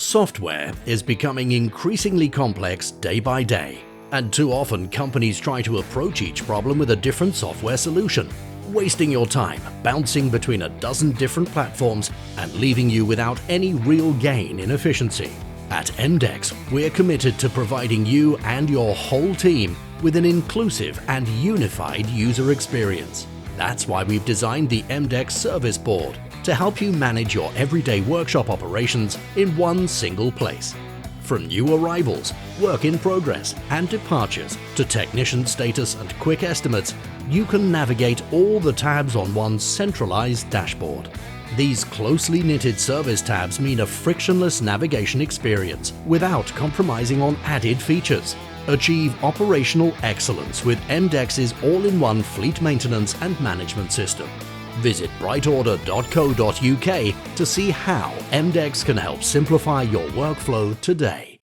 Software is becoming increasingly complex day by day, and too often companies try to approach each problem with a different software solution, wasting your time bouncing between a dozen different platforms and leaving you without any real gain in efficiency. At EMDECS, we're committed to providing you and your whole team with an inclusive and unified user experience. That's why we've designed the EMDECS Service Board to help you manage your everyday workshop operations in one single place. From new arrivals, work in progress, and departures to technician status and quick estimates, you can navigate all the tabs on one centralized dashboard. These closely knitted service tabs mean a frictionless navigation experience without compromising on added features. Achieve operational excellence with EMDECS's all-in-one fleet maintenance and management system. Visit BrightOrder.co.uk to see how EMDECS can help simplify your workflow today.